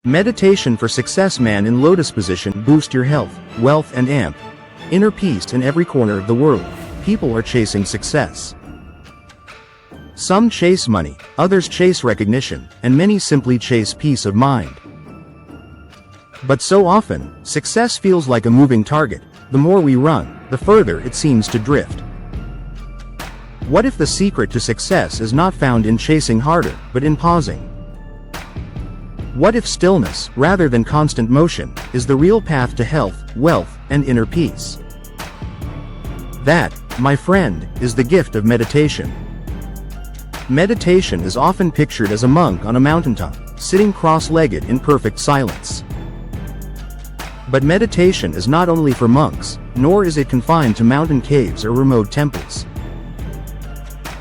Meditation for success. Man in lotus position. Boost your health, wealth and inner peace. In every corner of the world, people are chasing success. Some chase money, others chase recognition, and many simply chase peace of mind. But so often, success feels like a moving target. The more we run, the further it seems to drift. What if the secret to success is not found in chasing harder, but in pausing? What if stillness, rather than constant motion, is the real path to health, wealth, and inner peace? That, my friend, is the gift of meditation. Meditation is often pictured as a monk on a mountaintop, sitting cross-legged in perfect silence. But meditation is not only for monks, nor is it confined to mountain caves or remote temples.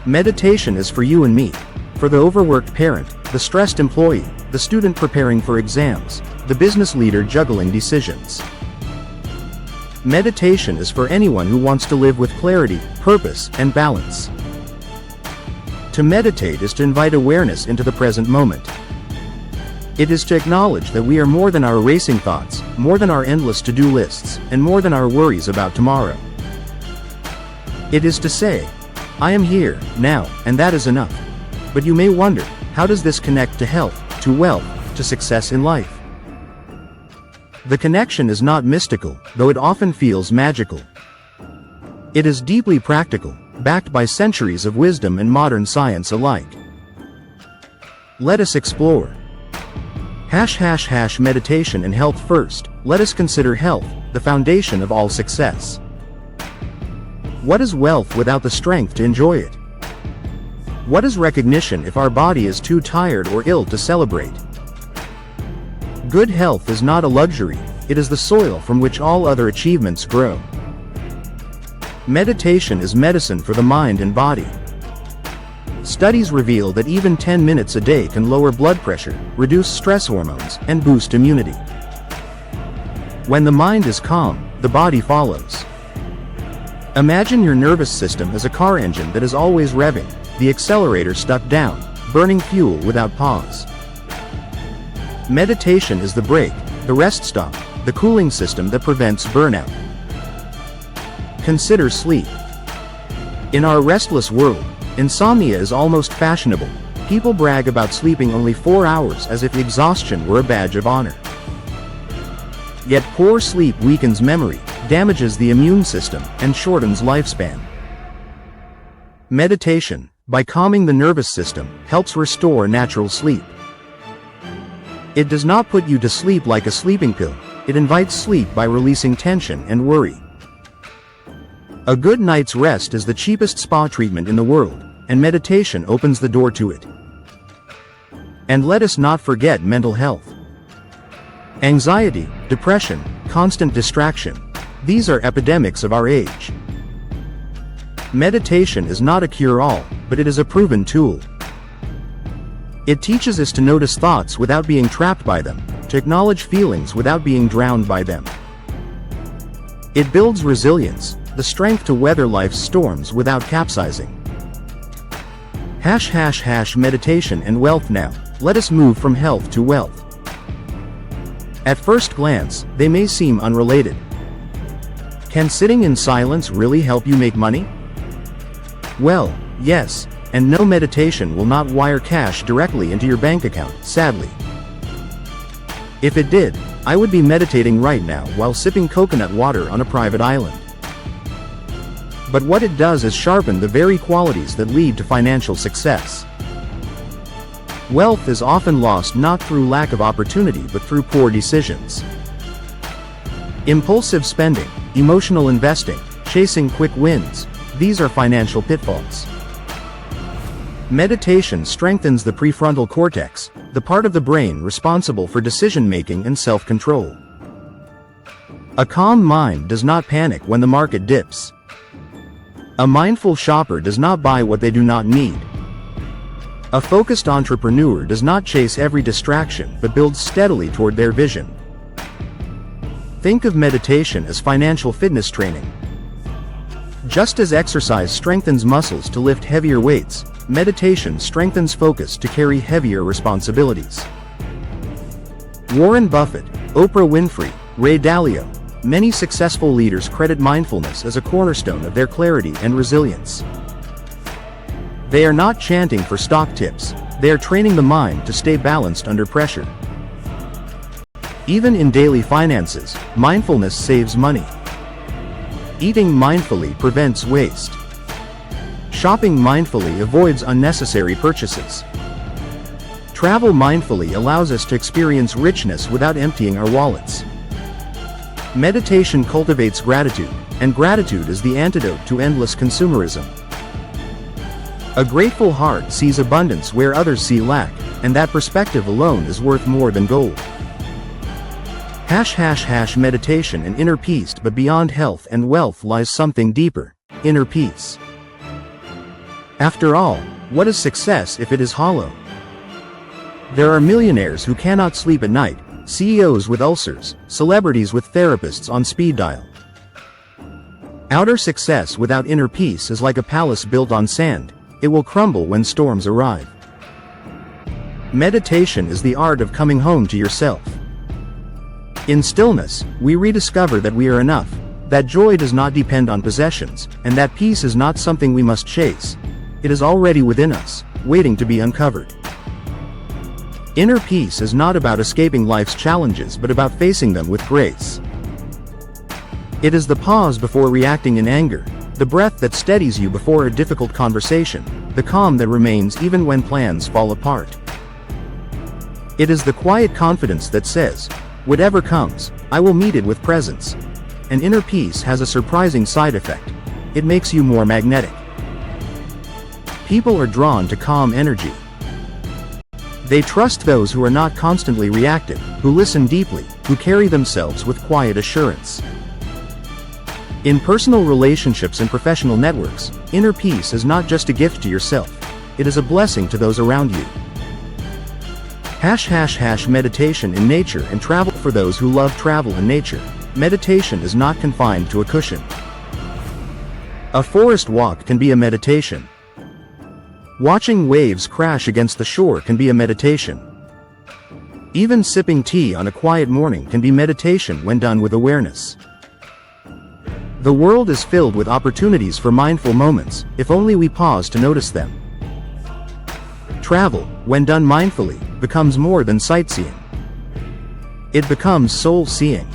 Meditation is for you and me, for the overworked parent, the stressed employee, the student preparing for exams, the business leader juggling decisions. Meditation is for anyone who wants to live with clarity, purpose, and balance. To meditate is to invite awareness into the present moment. It is to acknowledge that we are more than our racing thoughts, more than our endless to-do lists, and more than our worries about tomorrow. It is to say, I am here, now, and that is enough. But you may wonder, how does this connect to health, to wealth, to success in life? The connection is not mystical, though it often feels magical. It is deeply practical, backed by centuries of wisdom and modern science alike. Let us explore. Meditation and health. First, let us consider health, the foundation of all success. What is wealth without the strength to enjoy it? What is recognition if our body is too tired or ill to celebrate? Good health is not a luxury, it is the soil from which all other achievements grow. Meditation is medicine for the mind and body. Studies reveal that even 10 minutes a day can lower blood pressure, reduce stress hormones, and boost immunity. When the mind is calm, the body follows. Imagine your nervous system as a car engine that is always revving, the accelerator stuck down, burning fuel without pause. Meditation is the brake, the rest stop, the cooling system that prevents burnout. Consider sleep. In our restless world, insomnia is almost fashionable. People brag about sleeping only 4 hours as if exhaustion were a badge of honor. Yet poor sleep weakens memory, damages the immune system, and shortens lifespan. Meditation, by calming the nervous system, helps restore natural sleep. It does not put you to sleep like a sleeping pill, it invites sleep by releasing tension and worry. A good night's rest is the cheapest spa treatment in the world, and meditation opens the door to it. And let us not forget mental health. Anxiety, depression, constant distraction, these are epidemics of our age. Meditation is not a cure-all, but it is a proven tool. It teaches us to notice thoughts without being trapped by them, to acknowledge feelings without being drowned by them. It builds resilience, the strength to weather life's storms without capsizing. Meditation and wealth. Now, let us move from health to wealth. At first glance, they may seem unrelated. Can sitting in silence really help you make money? Well, yes, and no, meditation will not wire cash directly into your bank account, sadly. If it did, I would be meditating right now while sipping coconut water on a private island. But what it does is sharpen the very qualities that lead to financial success. Wealth is often lost not through lack of opportunity but through poor decisions. Impulsive spending, emotional investing, chasing quick wins, these are financial pitfalls. Meditation strengthens the prefrontal cortex, the part of the brain responsible for decision-making and self-control. A calm mind does not panic when the market dips. A mindful shopper does not buy what they do not need. A focused entrepreneur does not chase every distraction but builds steadily toward their vision. Think of meditation as financial fitness training. Just as exercise strengthens muscles to lift heavier weights, meditation strengthens focus to carry heavier responsibilities. Warren Buffett, Oprah Winfrey, Ray Dalio, many successful leaders credit mindfulness as a cornerstone of their clarity and resilience. They are not chanting for stock tips, they are training the mind to stay balanced under pressure. Even in daily finances, mindfulness saves money. Eating mindfully prevents waste. Shopping mindfully avoids unnecessary purchases. Travel mindfully allows us to experience richness without emptying our wallets. Meditation cultivates gratitude, and gratitude is the antidote to endless consumerism. A grateful heart sees abundance where others see lack, and that perspective alone is worth more than gold. Meditation and inner peace. But beyond health and wealth lies something deeper: inner peace. After all, what is success if it is hollow? There are millionaires who cannot sleep at night, CEOs with ulcers, celebrities with therapists on speed dial. Outer success without inner peace is like a palace built on sand. It will crumble when storms arrive. Meditation is the art of coming home to yourself. In stillness, we rediscover that we are enough, that joy does not depend on possessions, and that peace is not something we must chase. It is already within us, waiting to be uncovered. Inner peace is not about escaping life's challenges but about facing them with grace. It is the pause before reacting in anger, the breath that steadies you before a difficult conversation, the calm that remains even when plans fall apart. It is the quiet confidence that says, "Whatever comes, I will meet it with presence." And inner peace has a surprising side effect. It makes you more magnetic. People are drawn to calm energy. They trust those who are not constantly reactive, who listen deeply, who carry themselves with quiet assurance. In personal relationships and professional networks, inner peace is not just a gift to yourself, it is a blessing to those around you. Meditation in nature and travel. For those who love travel and nature, meditation is not confined to a cushion. A forest walk can be a meditation. Watching waves crash against the shore can be a meditation. Even sipping tea on a quiet morning can be meditation when done with awareness. The world is filled with opportunities for mindful moments, if only we pause to notice them. Travel, when done mindfully, becomes more than sightseeing. It becomes soul-seeing.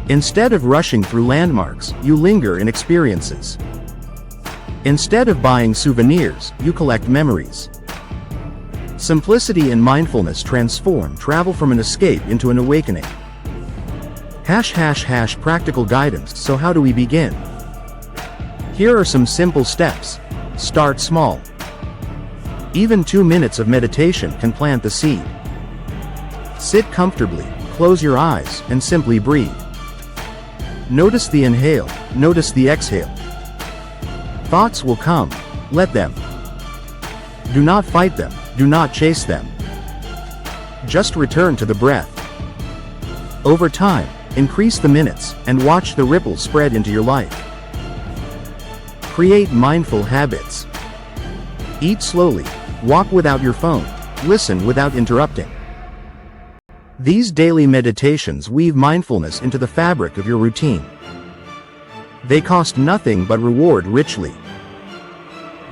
Instead of rushing through landmarks, you linger in experiences. Instead of buying souvenirs, you collect memories. Simplicity and mindfulness transform travel from an escape into an awakening. Practical guidance. So how do we begin? Here are some simple steps. Start small. Even 2 minutes of meditation can plant the seed. Sit comfortably, close your eyes, and simply breathe. Notice the inhale, notice the exhale. Thoughts will come, let them. Do not fight them, do not chase them. Just return to the breath. Over time, increase the minutes, and watch the ripples spread into your life. Create mindful habits. Eat slowly, walk without your phone, listen without interrupting. These daily meditations weave mindfulness into the fabric of your routine. They cost nothing but reward richly.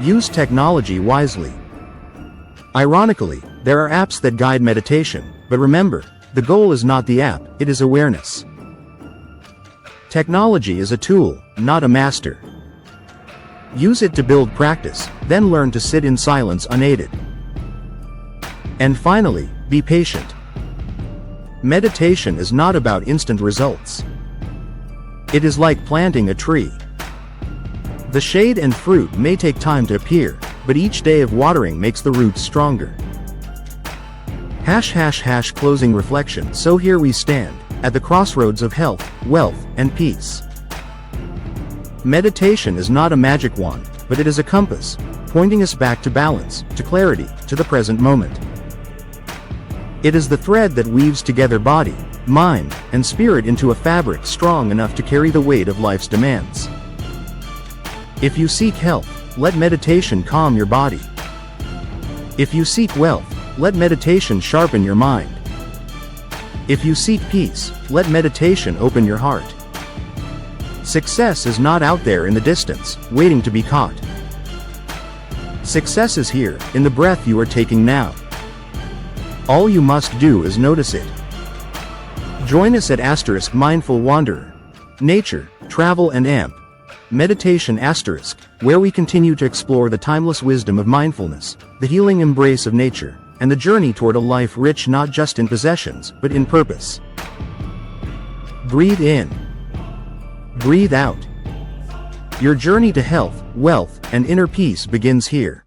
Use technology wisely. Ironically, there are apps that guide meditation, but remember, the goal is not the app, it is awareness. Technology is a tool, not a master. Use it to build practice, then learn to sit in silence unaided. And finally, be patient. Meditation is not about instant results. It is like planting a tree. The shade and fruit may take time to appear, but each day of watering makes the roots stronger. Closing reflection. So here we stand, at the crossroads of health, wealth, and peace. Meditation is not a magic wand, but it is a compass, pointing us back to balance, to clarity, to the present moment. It is the thread that weaves together body, mind, and spirit into a fabric strong enough to carry the weight of life's demands. If you seek health, let meditation calm your body. If you seek wealth, let meditation sharpen your mind. If you seek peace, let meditation open your heart. Success is not out there in the distance, waiting to be caught. Success is here, in the breath you are taking now. All you must do is notice it. Join us at * Mindful Wanderer. Nature, Travel and Amp. Meditation *, where we continue to explore the timeless wisdom of mindfulness, the healing embrace of nature, and the journey toward a life rich not just in possessions, but in purpose. Breathe in. Breathe out. Your journey to health, wealth, and inner peace begins here.